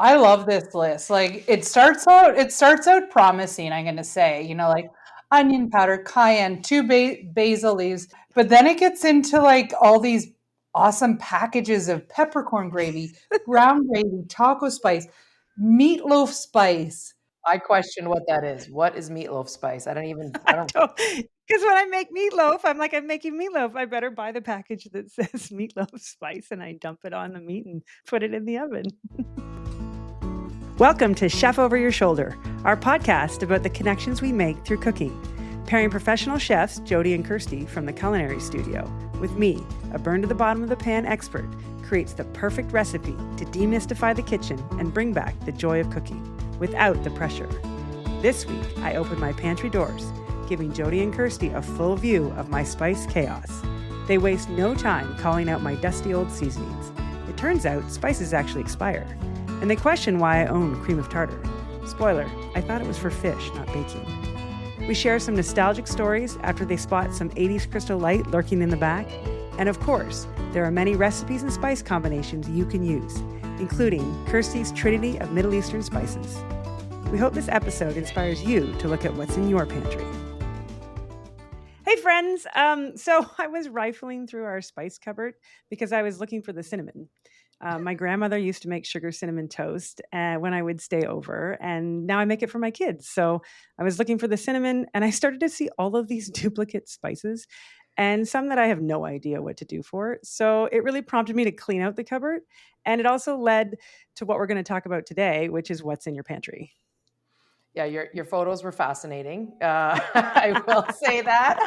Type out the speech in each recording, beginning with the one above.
I love this list. Like it starts out promising, I'm gonna say, like onion powder, cayenne, two basil leaves, but then it gets into like all these awesome packages of peppercorn gravy, brown gravy, taco spice, meatloaf spice. I question what that is. What is meatloaf spice? I don't. Because when I make meatloaf, I'm making meatloaf. I better buy the package that says meatloaf spice, and I dump it on the meat and put it in the oven. Welcome to Chef Over Your Shoulder, our podcast about the connections we make through cooking. Pairing professional chefs Jody and Kirstie from the Culinary Studio with me, a burn to the bottom of the pan expert, creates the perfect recipe to demystify the kitchen and bring back the joy of cooking without the pressure. This week, I opened my pantry doors, giving Jody and Kirstie a full view of my spice chaos. They waste no time calling out my dusty old seasonings. It turns out spices actually expire. And they question why I own Cream of Tartar. Spoiler, I thought it was for fish, not baking. We share some nostalgic stories after they spot some 80s Crystal Light lurking in the back. And of course, there are many recipes and spice combinations you can use, including Kirstie's Trinity of Middle Eastern spices. We hope this episode inspires you to look at what's in your pantry. Hey friends, so I was rifling through our spice cupboard because I was looking for the cinnamon. My grandmother used to make sugar cinnamon toast when I would stay over, and now I make it for my kids. So I was looking for the cinnamon, and I started to see all of these duplicate spices and some that I have no idea what to do for. So it really prompted me to clean out the cupboard, and it also led to what we're going to talk about today, which is what's in your pantry. Yeah, your photos were fascinating. I will say that.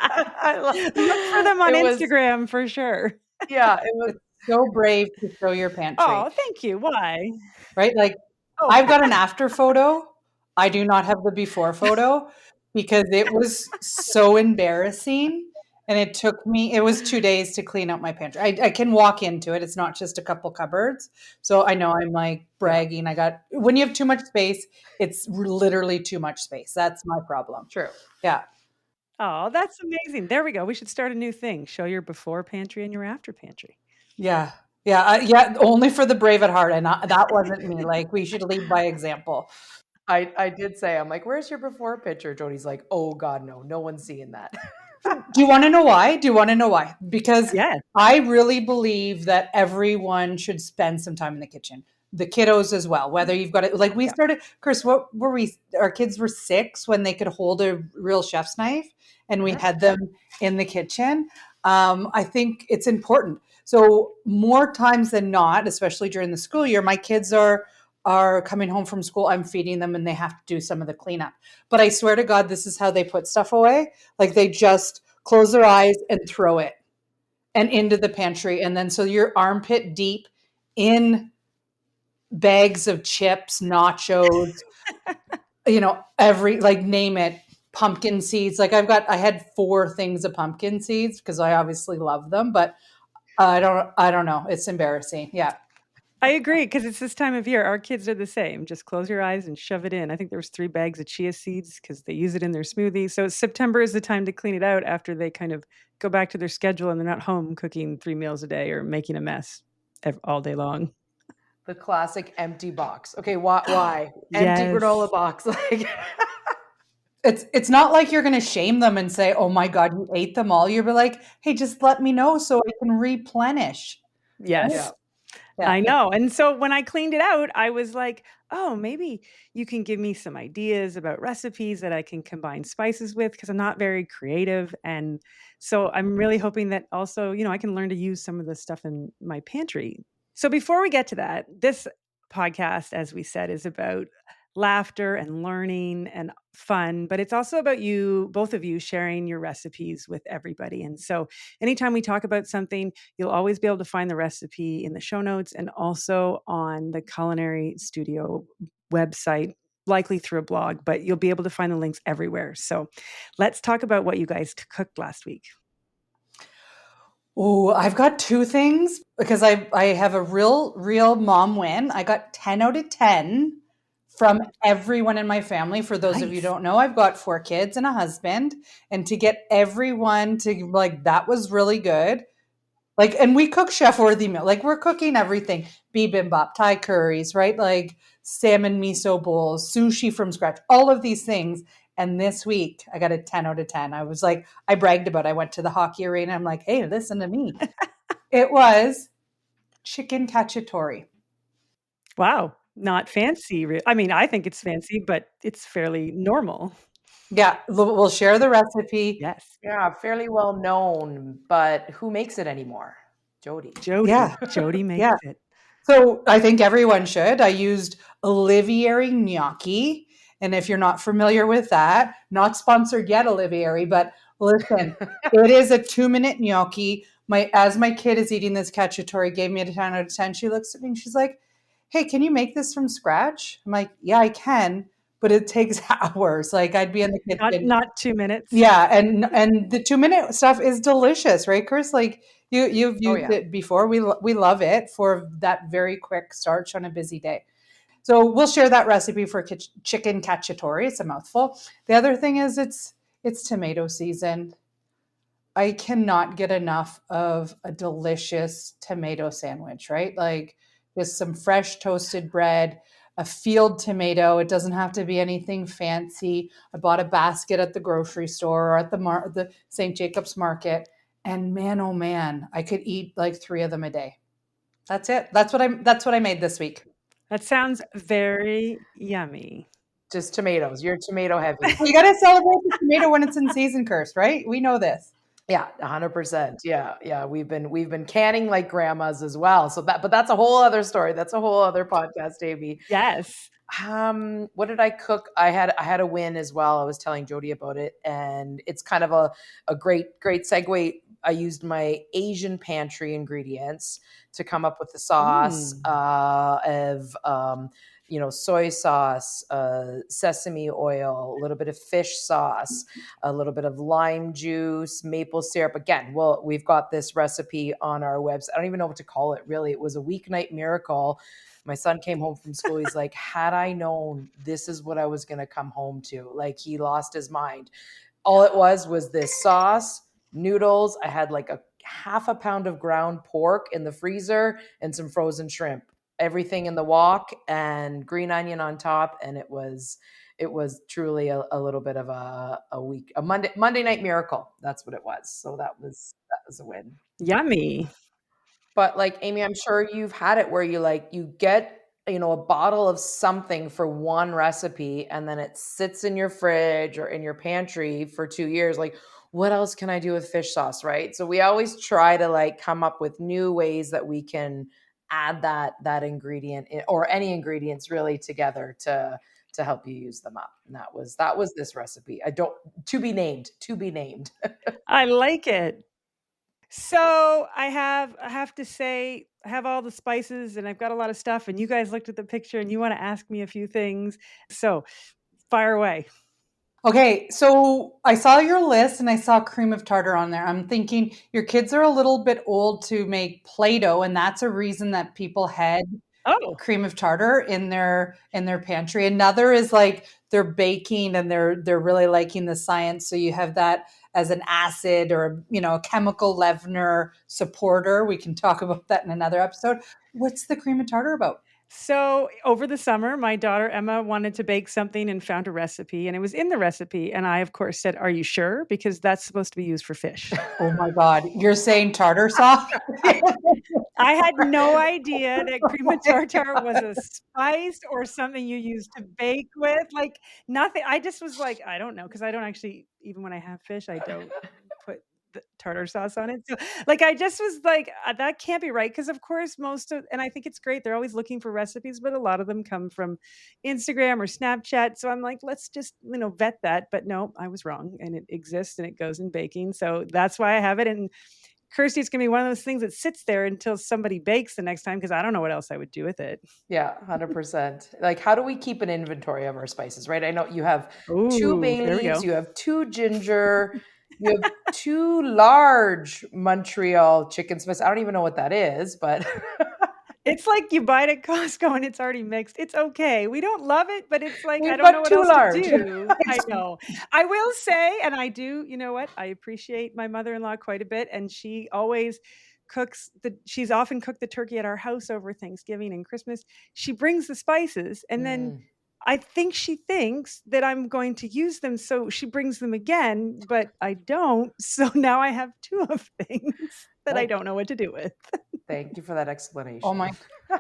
Look for them on Instagram for sure. Yeah, it was so brave to show your pantry. Oh, thank you. Why? Right? Like I've got an after photo. I do not have the before photo because it was so embarrassing. And it was 2 days to clean out my pantry. I can walk into it. It's not just a couple cupboards. So I know I'm like bragging. When you have too much space, it's literally too much space. That's my problem. True. Yeah. Oh, that's amazing. There we go. We should start a new thing. Show your before pantry and your after pantry. Yeah. Yeah. Only for the brave at heart. And that wasn't me. Like we should lead by example. I did say, I'm like, where's your before picture? Jody's like, oh God, no one's seeing that. Do you want to know why? Because I really believe that everyone should spend some time in the kitchen. The kiddos as well, whether you've got it, like we started, Chris, what were we, our kids were 6 when they could hold a real chef's knife and we had them in the kitchen. I think it's important. So more times than not, especially during the school year, my kids are coming home from school, I'm feeding them and they have to do some of the cleanup. But I swear to God, this is how they put stuff away. Like they just close their eyes and throw it and into the pantry. And then so you're armpit deep in bags of chips, nachos, name it, pumpkin seeds. Like I had 4 things of pumpkin seeds because I obviously love them, but I don't know. It's embarrassing. Yeah. I agree because it's this time of year. Our kids are the same. Just close your eyes and shove it in. I think there was 3 bags of chia seeds because they use it in their smoothie. So September is the time to clean it out after they kind of go back to their schedule and they're not home cooking 3 meals a day or making a mess all day long. The classic empty box. Okay, why? Empty granola box. Like it's not like you're going to shame them and say, "Oh my God, you ate them all." You'll be like, "Hey, just let me know so I can replenish." Yes. Yeah. Yeah. I know. And so when I cleaned it out, I was like, oh, maybe you can give me some ideas about recipes that I can combine spices with because I'm not very creative. And so I'm really hoping that also, I can learn to use some of the stuff in my pantry. So before we get to that, this podcast, as we said, is about laughter and learning and fun, but it's also about you, both of you, sharing your recipes with everybody. And so anytime we talk about something, you'll always be able to find the recipe in the show notes and also on the Culinary Studio website, likely through a blog, but you'll be able to find the links everywhere. So let's talk about what you guys cooked last week. Oh, I've got 2 things because I have a real mom win. I got 10 out of 10 from everyone in my family. For those of you who don't know, I've got 4 kids and a husband. And to get everyone to like, that was really good. Like, and we cook chef-worthy meal. Like, we're cooking everything. Bibimbap, Thai curries, right? Like salmon miso bowls, sushi from scratch, all of these things. And this week, I got a 10 out of 10. I was like, I bragged about it. I went to the hockey arena. I'm like, hey, listen to me. It was chicken cacciatore. Wow. Not fancy. I mean, I think it's fancy, but it's fairly normal. Yeah, we'll share the recipe. Yes. Yeah, fairly well known, but who makes it anymore? Jody. Jody. Yeah. Jody makes Yeah. it. So I think everyone should. I used Olivieri gnocchi. And if you're not familiar with that, not sponsored yet, Olivieri, but listen, it is a 2-minute gnocchi. As my kid is eating this cacciatore, gave me a 10 out of 10. She looks at me and she's like, hey, can you make this from scratch? I'm like, yeah, I can, but it takes hours. Like, I'd be in the kitchen. Not 2 minutes. Yeah, and the 2-minute stuff is delicious, right, Chris? Like, you've used it before. We love it for that very quick starch on a busy day. So we'll share that recipe for chicken cacciatore. It's a mouthful. The other thing is it's tomato season. I cannot get enough of a delicious tomato sandwich, right? Like with some fresh toasted bread, a field tomato. It doesn't have to be anything fancy. I bought a basket at the grocery store or at the St. Jacobs Market, and man, oh man, I could eat like 3 of them a day. That's it. That's what I made this week. That sounds very yummy. Just tomatoes. You're tomato heavy. You got to celebrate the tomato when it's in season, Kirst, right? We know this. Yeah, 100%. Yeah. We've been canning like grandmas as well. But that's a whole other story. That's a whole other podcast, Amy. Yes. What did I cook? I had a win as well. I was telling Jody about it, and it's kind of a great segue. I used my Asian pantry ingredients to come up with the sauce of soy sauce, sesame oil, a little bit of fish sauce, a little bit of lime juice, maple syrup. Again, we've got this recipe on our website. I don't even know what to call it, really. It was a weeknight miracle. My son came home from school. He's like, had I known this is what I was going to come home to, like he lost his mind. All it was this sauce, noodles. I had like a half a pound of ground pork in the freezer and some frozen shrimp, everything in the wok and green onion on top. And it was truly a little bit of a Monday night miracle. That's what it was. So that was a win. Yummy. But like, Amy, I'm sure you've had it where you get, a bottle of something for one recipe and then it sits in your fridge or in your pantry for 2 years. Like, what else can I do with fish sauce, right? So we always try to like come up with new ways that we can add that ingredient or any ingredients really together to help you use them up. And that was this recipe. To be named. I like it. So I have to say, I have all the spices and I've got a lot of stuff, and you guys looked at the picture and you want to ask me a few things. So fire away. Okay, so I saw your list and I saw cream of tartar on there. I'm thinking your kids are a little bit old to make Play-Doh, and that's a reason that people had cream of tartar in their pantry. Another is like they're baking and they're really liking the science, so you have that as an acid or a chemical leavener supporter. We can talk about that in another episode. What's the cream of tartar about? So over the summer, my daughter Emma wanted to bake something and found a recipe, and it was in the recipe. And I, of course, said, "Are you sure?" Because that's supposed to be used for fish. Oh my God. You're saying tartar sauce? I had no idea that cream of tartar was a spice or something you used to bake with. Like nothing. I just was like, I don't know, because I don't actually, even when I have fish, I don't put the tartar sauce on it. So like, I just was like, that can't be right. Because of course and I think it's great. They're always looking for recipes, but a lot of them come from Instagram or Snapchat. So I'm like, let's just, vet that. But no, I was wrong, and it exists and it goes in baking. So that's why I have it. And Kirstie, it's going to be one of those things that sits there until somebody bakes the next time, because I don't know what else I would do with it. Yeah, 100%. Like, how do we keep an inventory of our spices, right? I know you have 2 bay leaves, you have 2 ginger, you have 2 large Montreal chicken spices. I don't even know what that is, but it's like you buy it at Costco and it's already mixed. It's okay. We don't love it, but it's like, I don't know what else to do. I know. I will say, and I do, you know what? I appreciate my mother-in-law quite a bit, and she always she's often cooked the turkey at our house over Thanksgiving and Christmas. She brings the spices, and then I think she thinks that I'm going to use them, so she brings them again, but I don't. So now I have 2 of things that I don't know what to do with. Thank you for that explanation. Oh my,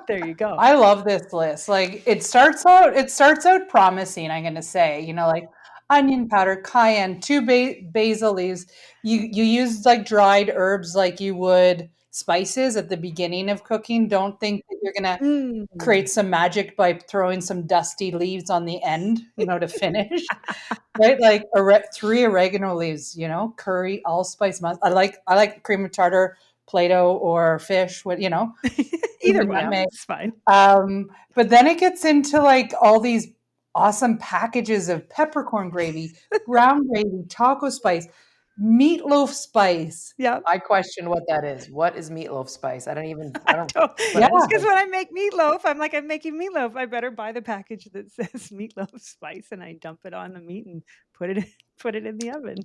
there you go. I love this list. Like it starts out promising, I'm going to say, you know, like onion powder, cayenne, 2 basil leaves. You use like dried herbs like you would spices at the beginning of cooking. Don't think that you're going to create some magic by throwing some dusty leaves on the end, you know, to finish. Right? Like 3 oregano leaves, you know, curry, allspice, I like cream of tartar, Play-Doh or fish, what, you know, either one, it's fine. But then it gets into like all these awesome packages of peppercorn gravy, brown gravy, taco spice, meatloaf spice. Yeah. I question what that is. What is meatloaf spice? I don't. Yeah, because when I make meatloaf, I'm making meatloaf. I better buy the package that says meatloaf spice, and I dump it on the meat and put it in the oven.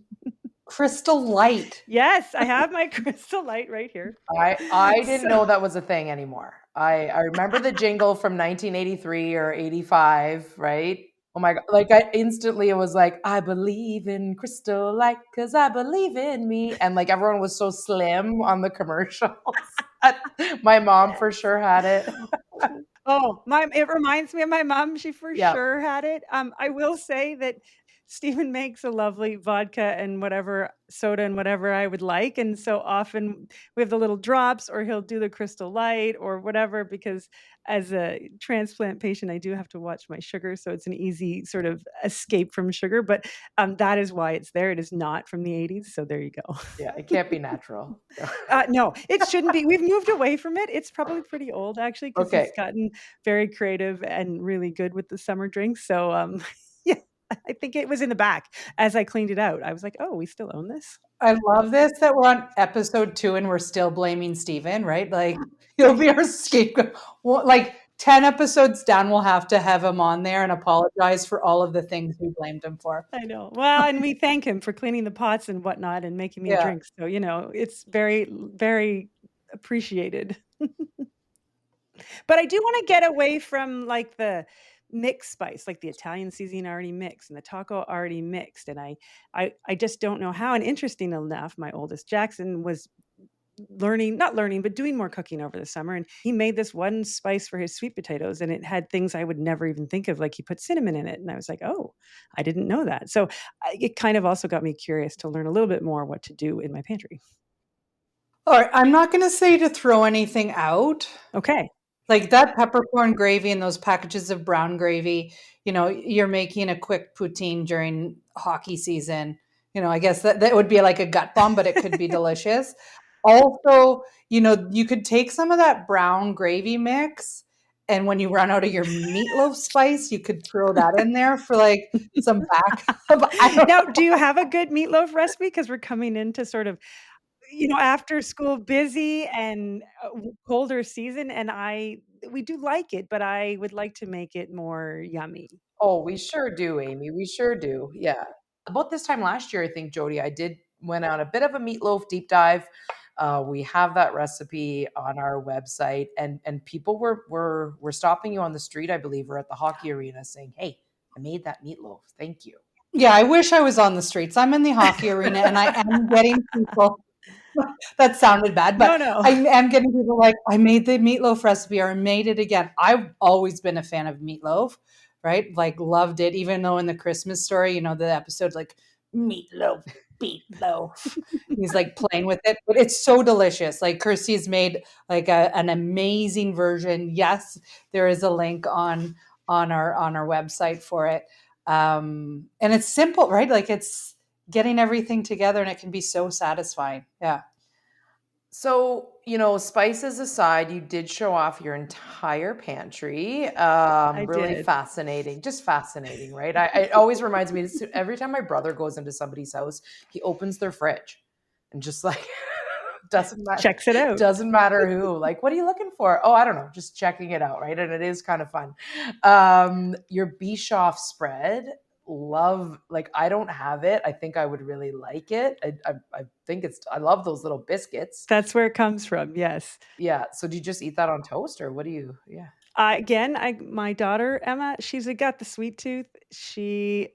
Crystal Light. Yes, I have my Crystal Light right here. I didn't know that was a thing anymore. I remember the jingle from 1983 or 85, right? Oh my God. Like it was like, I believe in Crystal Light because I believe in me. And like everyone was so slim on the commercials. My mom for sure had it. Oh, it reminds me of my mom. She for sure had it. I will say that Stephen makes a lovely vodka and whatever soda and whatever I would like. And so often we have the little drops, or he'll do the Crystal Light or whatever, because as a transplant patient, I do have to watch my sugar. So it's an easy sort of escape from sugar. But that is why it's there. It is not from the 80s. So there you go. Yeah, it can't be natural. No, it shouldn't be. We've moved away from it. It's probably pretty old, actually, because it's gotten very creative and really good with the summer drinks. So yeah. I think it was in the back as I cleaned it out. I was like, oh, we still own this. I love this that we're on episode 2 and we're still blaming Stephen, right? Like he'll be our scapegoat. Well, like 10 episodes down, we'll have to have him on there and apologize for all of the things we blamed him for. I know. Well, and we thank him for cleaning the pots and whatnot and making me drinks. So, you know, it's very, very appreciated. But I do want to get away from like the mixed spice, like the Italian seasoning already mixed and the taco already mixed. And I just don't know how. And interesting enough, my oldest Jackson was doing more cooking over the summer. And he made this one spice for his sweet potatoes, and it had things I would never even think of. Like he put cinnamon in it. And I was like, oh, I didn't know that. So it kind of also got me curious to learn a little bit more what to do in my pantry. All right. I'm not going to say to throw anything out. Okay. Like that peppercorn gravy and those packages of brown gravy, you know, you're making a quick poutine during hockey season. You know, I guess that would be like a gut bomb, but it could be delicious. Also, you know, you could take some of that brown gravy mix, and when you run out of your meatloaf spice, you could throw that in there for like some backup. Now, do you have a good meatloaf recipe? Because we're coming into sort of, you know, after school busy and colder season, and we do like it, but I would like to make it more yummy. Oh, we sure do, Amy. We sure do. Yeah. About this time last year, I think, Jody, went on a bit of a meatloaf deep dive. We have that recipe on our website, and people were stopping you on the street, I believe, or at the hockey arena saying, "Hey, I made that meatloaf. Thank you." Yeah, I wish I was on the streets. I'm in the hockey arena, and I am getting people. That sounded bad, but no. I am getting people like, I made the meatloaf recipe or I made it again. I've always been a fan of meatloaf, right? Like loved it, even though in the Christmas Story, you know, the episode like meatloaf, he's like playing with it, but it's so delicious. Like Kirstie's made like an amazing version. Yes, there is a link on our website for it. And it's simple, right? Like it's getting everything together, and it can be so satisfying. Yeah. So, you know, spices aside, you did show off your entire pantry. Really did. Fascinating, just fascinating, right? It always reminds me, every time my brother goes into somebody's house, he opens their fridge and just like, doesn't matter. Checks it out. Doesn't matter who. Like, what are you looking for? Oh, I don't know. Just checking it out, right? And it is kind of fun. Your Bischoff spread, love, like, I don't have it. I think I would really like it. I think I love those little biscuits. That's where it comes from. Yes. Yeah. So do you just eat that on toast or what do you, yeah. My daughter, Emma, she's got the sweet tooth. She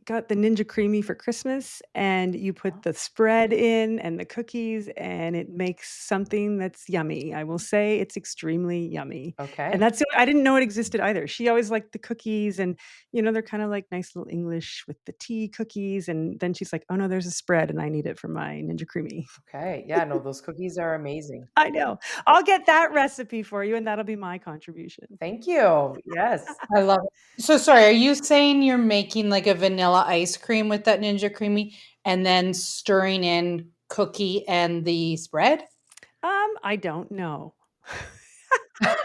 got the Ninja Creamy for Christmas, and you put the spread in and the cookies, and it makes something that's yummy. I will say it's extremely yummy. Okay. And I didn't know it existed either. She always liked the cookies, and they're kind of like nice little English with the tea cookies. And then she's like, "Oh no, there's a spread, and I need it for my Ninja Creamy." Okay. Yeah, no, those cookies are amazing. I know. I'll get that recipe for you, and that'll be my contribution. Thank you. Yes. I love it. So sorry, are you saying you're making like a vanilla ice cream with that Ninja Creamy and then stirring in cookie and the spread? I don't know. I'm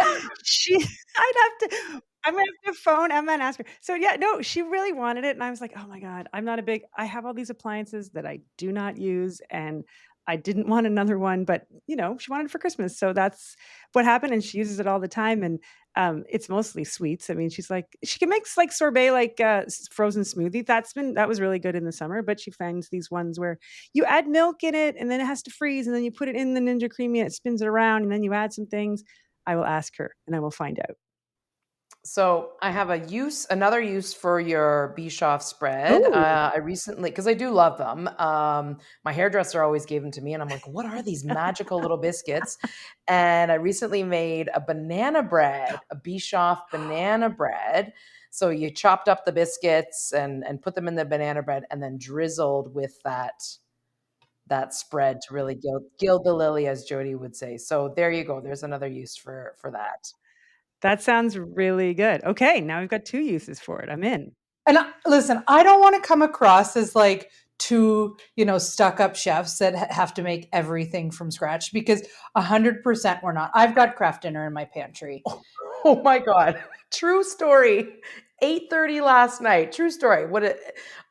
gonna have to phone Emma and ask her. So yeah, no, she really wanted it, and I was like, "Oh my god, I have all these appliances that I do not use, and I didn't want another one, but she wanted it for Christmas, so that's what happened, and she uses it all the time, and it's mostly sweets. I mean, she can make like sorbet, like frozen smoothie. That was really good in the summer, but she finds these ones where you add milk in it, and then it has to freeze, and then you put it in the Ninja Creamy, and it spins it around, and then you add some things. I will ask her, and I will find out. So I have another use for your Bischoff spread. Ooh. I recently, because I do love them. My hairdresser always gave them to me, and I'm like, "What are these magical little biscuits?" And I recently made a banana bread, a Bischoff banana bread. So you chopped up the biscuits and put them in the banana bread, and then drizzled with that spread to really gild the lily, as Jody would say. So there you go. There's another use for that. That sounds really good. Okay, now we've got 2 uses for it. I'm in. And listen, I don't want to come across as like two, stuck up chefs that have to make everything from scratch, because 100% we're not. I've got craft dinner in my pantry. Oh my God. True story. 8:30 last night. True story.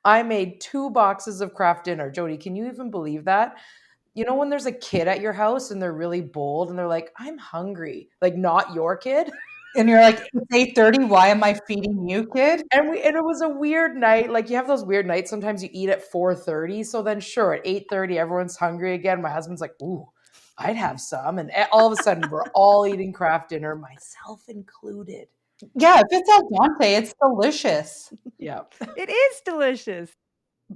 I made 2 boxes of craft dinner. Jody, can you even believe that? You know when there's a kid at your house and they're really bold and they're like, "I'm hungry." Like, not your kid. And you're like, "It's 8:30. Why am I feeding you, kid?" And it was a weird night. Like, you have those weird nights. Sometimes you eat at 4:30. So then sure, at 8:30, everyone's hungry again. My husband's like, "Ooh, I'd have some." And all of a sudden we're all eating craft dinner, myself included. Yeah, if it's al dente, it's delicious. Yeah. It is delicious.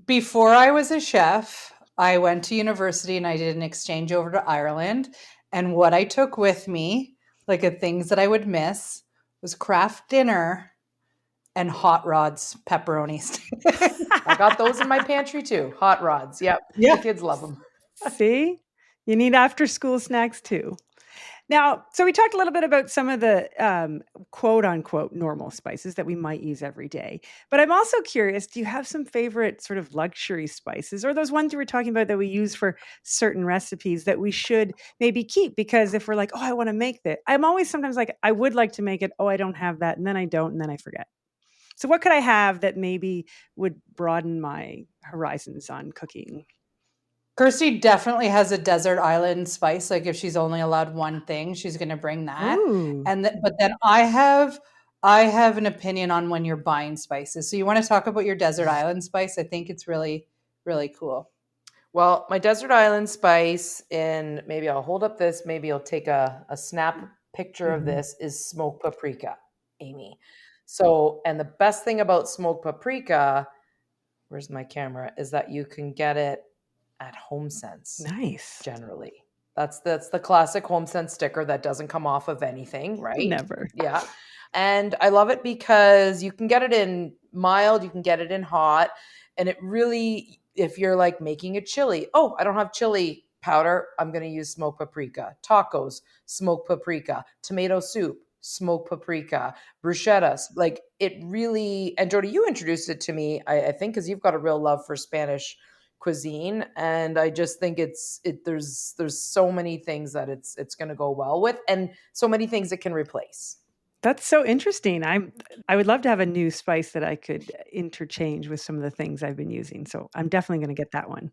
Before I was a chef, I went to university and I did an exchange over to Ireland. And what I took with me, like the things that I would miss, was craft dinner and hot rods pepperoni sticks. I got those in my pantry too. Hot rods. Yep. Yeah. The kids love them. See? You need after school snacks too. Now, so we talked a little bit about some of the quote unquote normal spices that we might use every day. But I'm also curious, do you have some favorite sort of luxury spices, or those ones you were talking about that we use for certain recipes that we should maybe keep? Because if we're like, "Oh, I want to make that," I'm always sometimes like, I would like to make it. Oh, I don't have that. And then I don't. And then I forget. So what could I have that maybe would broaden my horizons on cooking? Kirstie definitely has a desert island spice. Like if she's only allowed one thing, she's going to bring that. Ooh. But then I have an opinion on when you're buying spices. So you want to talk about your desert island spice? I think it's really, really cool. Well, my desert island spice, and maybe I'll hold up this, maybe I'll take a snap picture of this, is smoked paprika, Amy. So, and the best thing about smoked paprika, where's my camera, is that you can get it at HomeSense. Nice. Generally. That's the classic HomeSense sticker that doesn't come off of anything, right? Never. Yeah. And I love it because you can get it in mild, you can get it in hot, and it really, if you're like making a chili, "Oh, I don't have chili powder, I'm going to use smoked paprika." Tacos, smoked paprika. Tomato soup, smoked paprika. Bruschettas, like it really, and Jody, you introduced it to me, I think, because you've got a real love for Spanish cuisine, and I just think there's so many things that it's going to go well with, and so many things it can replace. That's so interesting. I would love to have a new spice that I could interchange with some of the things I've been using. So I'm definitely going to get that one.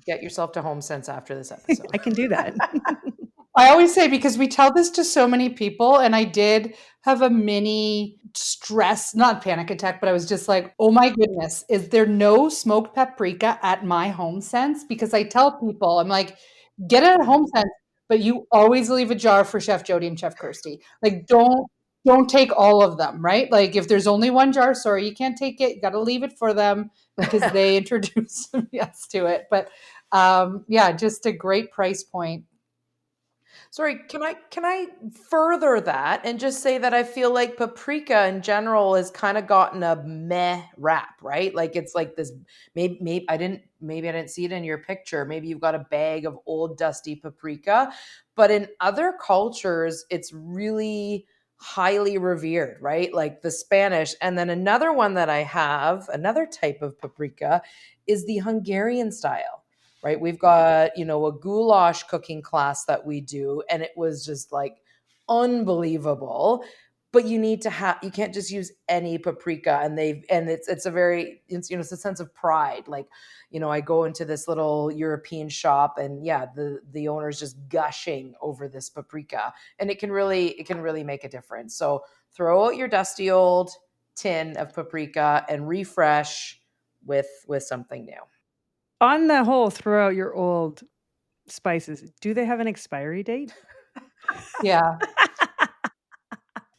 Get yourself to HomeSense after this episode. I can do that. I always say, because we tell this to so many people, and I did have a mini stress, not panic attack, but I was just like, oh my goodness, is there no smoked paprika at my Home Sense? Because I tell people, I'm like, get it at Home Sense, but you always leave a jar for Chef Jody and Chef Kirstie. Like, don't take all of them, right? Like, if there's only one jar, sorry, you can't take it. You got to leave it for them because they introduce us to it. But yeah, just a great price point. Sorry, can I further that and just say that I feel like paprika in general has kind of gotten a meh rap, right? Like it's like this maybe I didn't see it in your picture. Maybe you've got a bag of old dusty paprika, but in other cultures it's really highly revered, right? Like the Spanish. And then another one that I have, another type of paprika is the Hungarian style, right? We've got, a goulash cooking class that we do, and it was just like unbelievable. But you can't just use any paprika, and it's a very, it's a sense of pride. Like, I go into this little European shop, and yeah, the owner's just gushing over this paprika, and it can really make a difference. So throw out your dusty old tin of paprika and refresh with something new. On the whole, throw out your old spices. Do they have an expiry date? Yeah.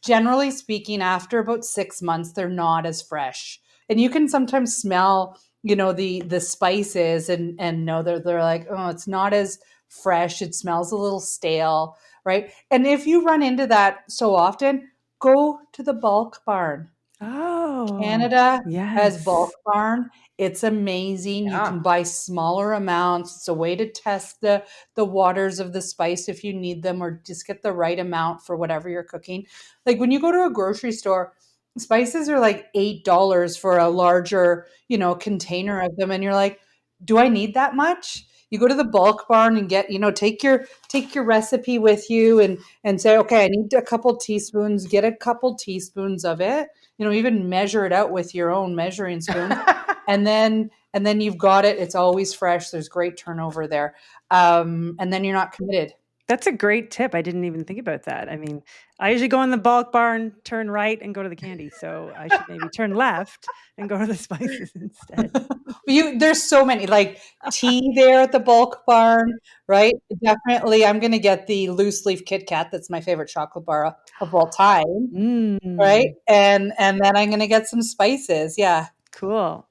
Generally speaking, after about 6 months, they're not as fresh. And you can sometimes smell, the spices and know that they're like, oh, it's not as fresh. It smells a little stale, right? And if you run into that so often, go to the bulk barn. Oh, Canada has yes. bulk barn. It's amazing. You can buy smaller amounts. It's a way to test the waters of the spice if you need them, or just get the right amount for whatever you're cooking. Like when you go to a grocery store, spices are like $8 for a larger, container of them, and you're like, do I need that much? You go to the bulk barn and get, take your recipe with you and say, okay, I need a couple teaspoons. Get a couple teaspoons of it. Even measure it out with your own measuring spoon. and then you've got it. It's always fresh. There's great turnover there. And then you're not committed. That's a great tip. I didn't even think about that. I mean, I usually go in the bulk barn, turn right, and go to the candy. So I should maybe turn left and go to the spices instead. There's so many, like tea there at the bulk barn, right? Definitely, I'm going to get the loose leaf Kit Kat. That's my favorite chocolate bar of all time, right? And then I'm going to get some spices. Yeah. Cool.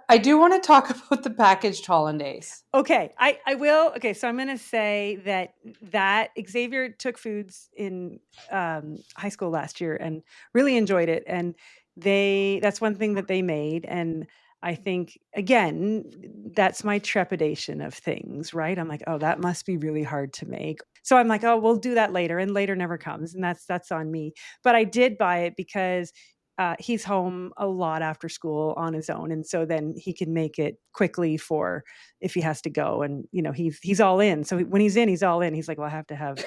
I do want to talk about the packaged hollandaise. Okay, I will. Okay, so I'm going to say that Xavier took foods in high school last year and really enjoyed it, and that's one thing that they made, and I think again that's my trepidation of things, right? I'm like, oh, that must be really hard to make. So I'm like, oh, we'll do that later, and later never comes, and that's on me. But I did buy it because he's home a lot after school on his own, and so then he can make it quickly for if he has to go, and he's all in. So when he's in, he's all in. He's like, well, I have to have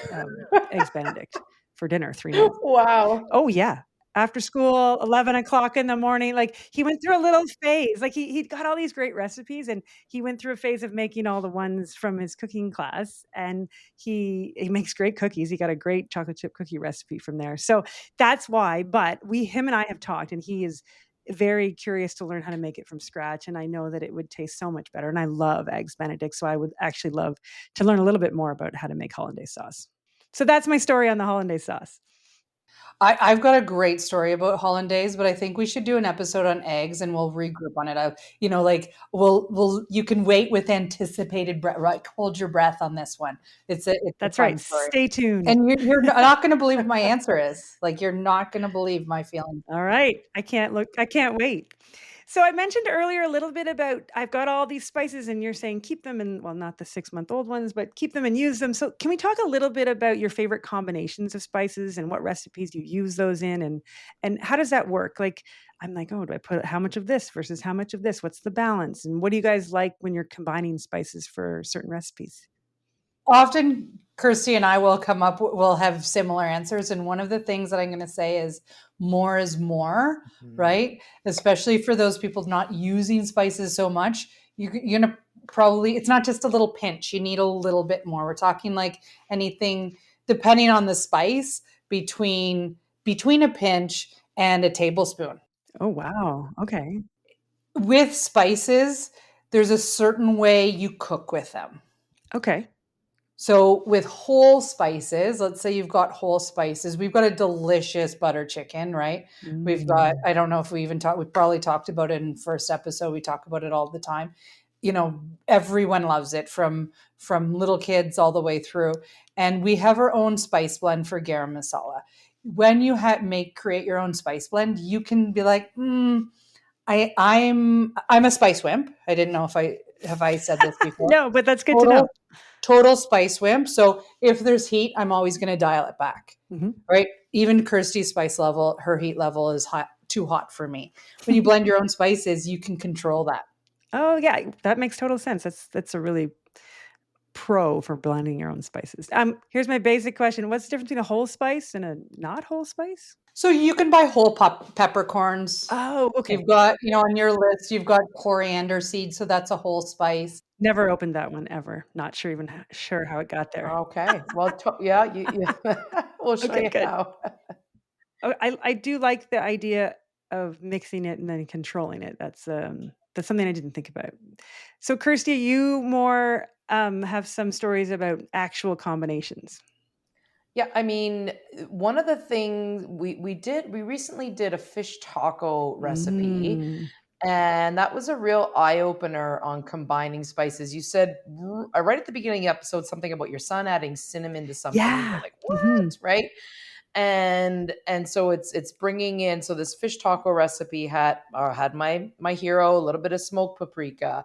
eggs Benedict for dinner 3 nights. Wow. Oh yeah. After school, 11 o'clock in the morning, like he went through a little phase. Like he'd got all these great recipes, and he went through a phase of making all the ones from his cooking class, and he makes great cookies. He got a great chocolate chip cookie recipe from there. So that's why, but him and I have talked, and he is very curious to learn how to make it from scratch. And I know that it would taste so much better. And I love eggs Benedict. So I would actually love to learn a little bit more about how to make hollandaise sauce. So that's my story on the hollandaise sauce. I've got a great story about hollandaise, but I think we should do an episode on eggs, and we'll regroup on it. You can wait with anticipated breath. Right, hold your breath on this one. That's right. Story. Stay tuned. And you're not going to believe what my answer is. Like, you're not going to believe my feelings. All right, I can't wait. So I mentioned earlier a little bit about I've got all these spices, and you're saying keep them in, well, not the 6-month-old ones, but keep them and use them. So can we talk a little bit about your favorite combinations of spices and what recipes you use those in, and how does that work? Like, I'm like, oh, do I put how much of this versus how much of this? What's the balance? And what do you guys like when you're combining spices for certain recipes? Often Kirstie and I we'll have similar answers. And one of the things that I'm going to say is more is more, right? Especially for those people not using spices so much. You're going to probably, it's not just a little pinch. You need a little bit more. We're talking like anything, depending on the spice, between a pinch and a tablespoon. Oh, wow. Okay. With spices, there's a certain way you cook with them. Okay. So with whole spices, let's say you've got whole spices, we've got a delicious butter chicken, right? We've got, I don't know if we probably talked about it in first episode. We talk about it all the time. You know, everyone loves it from little kids all the way through. And we have our own spice blend for garam masala. When you create your own spice blend, you can be like, I'm a spice wimp. I didn't know if I said this before. No, but that's good to know. Total spice wimp. So if there's heat, I'm always going to dial it back. Mm-hmm. Right? Even Kirstie's spice level, her heat level is too hot for me. When you blend your own spices, you can control that. Oh yeah, that makes total sense. That's a really pro for blending your own spices. Here's my basic question: what's the difference between a whole spice and a not whole spice? So you can buy whole peppercorns. Oh, okay. You've got, on your list, you've got coriander seeds, so that's a whole spice. Never opened that one ever. Not sure how it got there. Okay. Well, yeah, we'll show you good. how. Oh, I do like the idea of mixing it and then controlling it. That's something I didn't think about. So, Kirstie, you more have some stories about actual combinations. Yeah, I mean, one of the things we recently did a fish taco recipe, and that was a real eye-opener on combining spices. You said right at the beginning of the episode something about your son adding cinnamon to something. Yeah. You're like, what? Right? And so it's bringing in, so this fish taco recipe had my hero, a little bit of smoked paprika,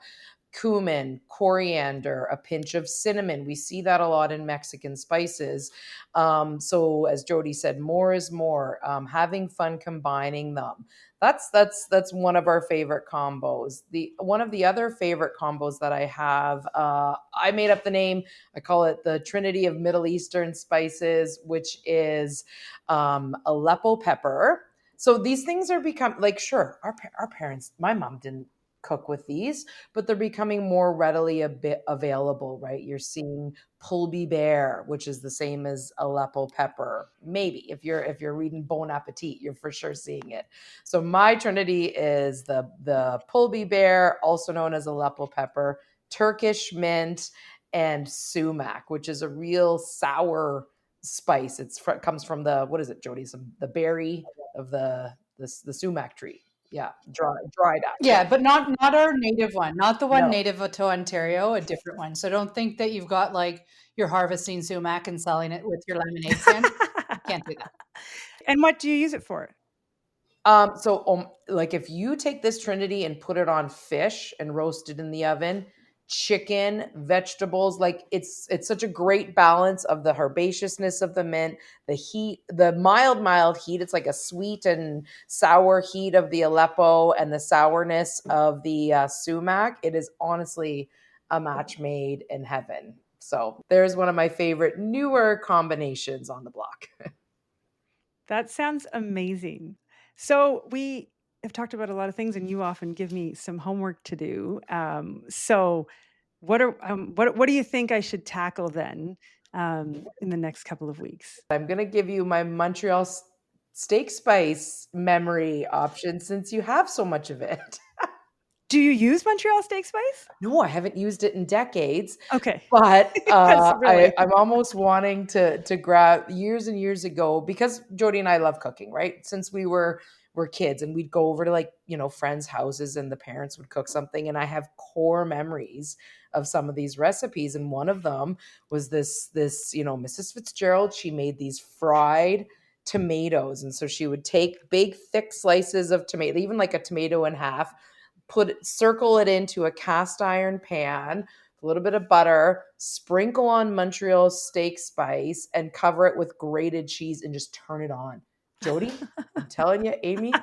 cumin, coriander, a pinch of cinnamon. We see that a lot in Mexican spices. So as Jody said, more is more. Having fun combining them. That's one of our favorite combos. One of the other favorite combos that I have, I made up the name. I call it the Trinity of Middle Eastern spices, which is Aleppo pepper. So these things are sure, our parents, my mom didn't cook with these, but they're becoming more readily available, right? You're seeing pulby bear, which is the same as Aleppo pepper. Maybe if you're reading Bon Appetit, you're for sure seeing it. So my Trinity is the pulby bear, also known as Aleppo pepper, Turkish mint, and sumac, which is a real sour spice. It comes from the, what is it, Jody? The berry of the sumac tree. Yeah, dried up. Yeah, but not our native one, not the one native to Ontario, a different one. So don't think that you've got you're harvesting sumac and selling it with your lemonade stand. Can't do that. And what do you use it for? If you take this Trinity and put it on fish and roast it in the oven, chicken, vegetables, it's such a great balance of the herbaceousness of the mint, the heat, the mild heat. It's like a sweet and sour heat of the Aleppo and the sourness of the sumac. It is honestly a match made in heaven. So there's one of my favorite newer combinations on the block. That sounds amazing. So we have talked about a lot of things, and you often give me some homework to do. So what do you think I should tackle then in the next couple of weeks? I'm going to give you my Montreal steak spice memory option since you have so much of it. Do you use Montreal steak spice? No, I haven't used it in decades. Okay. But really... I'm almost wanting to grab years and years ago, because Jody and I love cooking, right? Since we were kids, and we'd go over to friends' houses and the parents would cook something. And I have core memories of some of these recipes. And one of them was this, Mrs. Fitzgerald, she made these fried tomatoes. And so she would take big, thick slices of tomato, even like a tomato and a half, circle it into a cast iron pan, a little bit of butter, sprinkle on Montreal steak spice, and cover it with grated cheese and just turn it on. Jody, I'm telling you, Amy.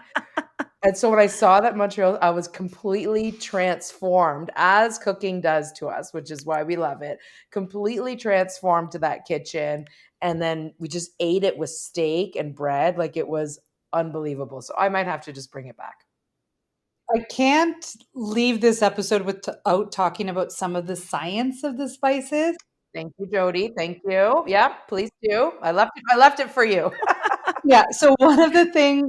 And so when I saw that Montreal, I was completely transformed, as cooking does to us, which is why we love it, completely transformed to that kitchen. And then we just ate it with steak and bread. It was unbelievable. So I might have to just bring it back. I can't leave this episode without talking about some of the science of the spices. Thank you, Jody. Thank you. Yeah, please do. I left it for you. Yeah. So one of the things,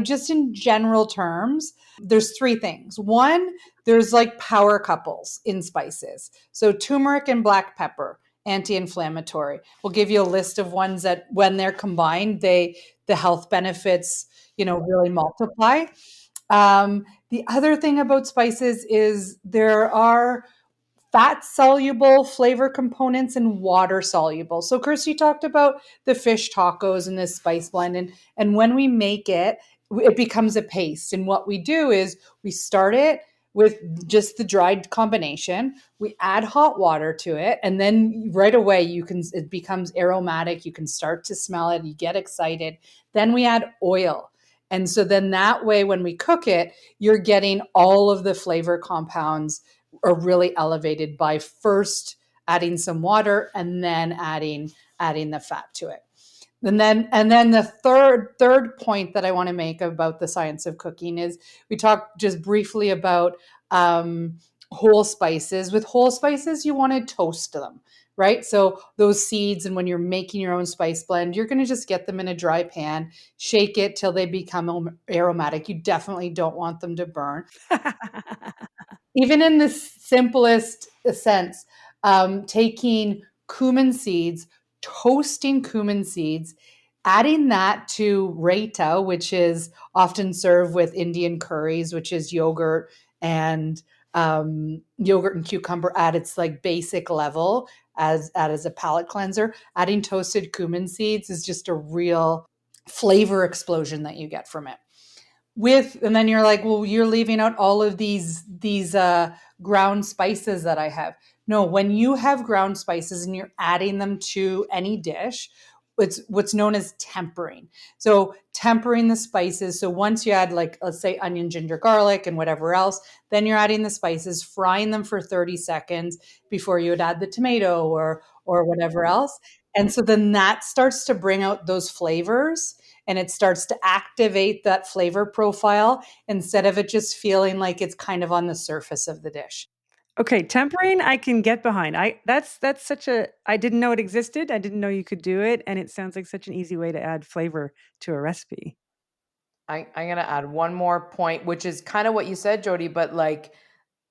just in general terms, there's three things. One, there's like power couples in spices. So turmeric and black pepper, anti-inflammatory. We'll give you a list of ones that when they're combined, the health benefits, really multiply. The other thing about spices is there are fat soluble flavor components and water soluble. So Kirstie talked about the fish tacos and this spice blend. And when we make it, it becomes a paste. And what we do is we start it with just the dried combination. We add hot water to it. And then right away, it becomes aromatic. You can start to smell it. You get excited. Then we add oil. And so then that way, when we cook it, you're getting all of the flavor compounds are really elevated by first adding some water and then adding the fat to it. And then the third point that I want to make about the science of cooking is we talked just briefly about whole spices. With whole spices, you want to toast them, right? So those seeds, and when you're making your own spice blend, you're going to just get them in a dry pan, shake it till they become aromatic. You definitely don't want them to burn. Even in the simplest sense, taking cumin seeds, toasting cumin seeds, adding that to raita, which is often served with Indian curries, which is yogurt and cucumber at its like basic level as a palate cleanser. Adding toasted cumin seeds is just a real flavor explosion that you get from it. And then you're like, well, you're leaving out all of these ground spices that I have. No, when you have ground spices and you're adding them to any dish, it's what's known as tempering. So tempering the spices. So once you add, like, let's say onion, ginger, garlic, and whatever else, then you're adding the spices, frying them for 30 seconds before you would add the tomato or whatever else. And so then that starts to bring out those flavors. And it starts to activate that flavor profile instead of it just feeling like it's kind of on the surface of the dish. Okay, tempering I can get behind. I didn't know it existed. I didn't know you could do it, and it sounds like such an easy way to add flavor to a recipe. I'm going to add one more point, which is kind of what you said, Jody, but like,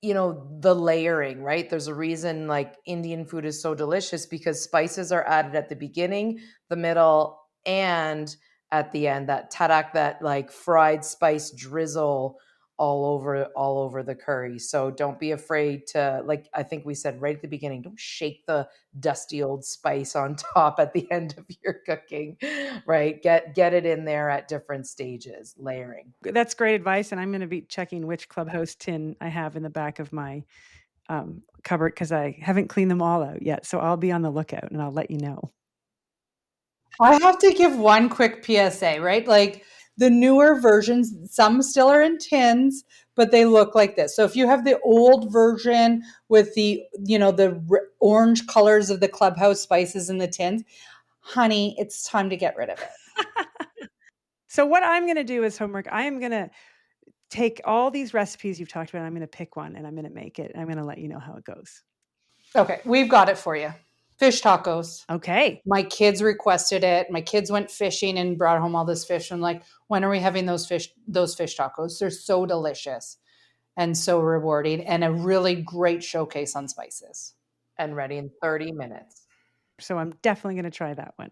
the layering, right? There's a reason like Indian food is so delicious because spices are added at the beginning, the middle, and at the end. That tadak, that like fried spice drizzle all over the curry. So don't be afraid to, like I think we said right at the beginning, don't shake the dusty old spice on top at the end of your cooking, right? Get it in there at different stages, layering. That's great advice, and I'm going to be checking which Clubhouse tin I have in the back of my cupboard because I haven't cleaned them all out yet. So I'll be on the lookout and I'll let you know. I have to give one quick PSA, right? Like the newer versions, some still are in tins, but they look like this. So if you have the old version with the orange colors of the Clubhouse spices in the tins, honey, it's time to get rid of it. So what I'm going to do is homework. I am going to take all these recipes you've talked about. I'm going to pick one and I'm going to make it. I'm going to let you know how it goes. Okay, we've got it for you. Fish tacos. Okay. My kids requested it. My kids went fishing and brought home all this fish. I'm like, when are we having those fish tacos? They're so delicious and so rewarding and a really great showcase on spices. And ready in 30 minutes. So I'm definitely going to try that one.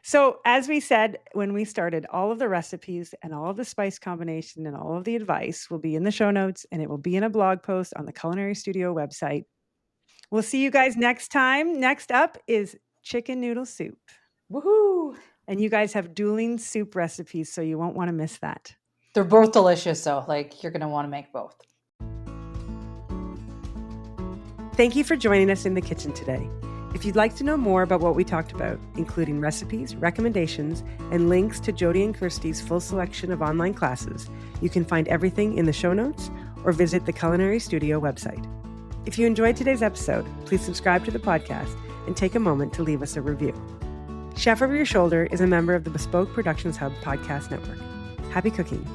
So as we said, when we started, all of the recipes and all of the spice combination and all of the advice will be in the show notes, and it will be in a blog post on the Culinary Studio website. We'll see you guys next time. Next up is chicken noodle soup. Woohoo! And you guys have dueling soup recipes, so you won't want to miss that. They're both delicious, though. Like, you're going to want to make both. Thank you for joining us in the kitchen today. If you'd like to know more about what we talked about, including recipes, recommendations, and links to Jody and Kirstie's full selection of online classes, you can find everything in the show notes or visit the Culinary Studio website. If you enjoyed today's episode, please subscribe to the podcast and take a moment to leave us a review. Chef Over Your Shoulder is a member of the Bespoke Productions Hub podcast network. Happy cooking.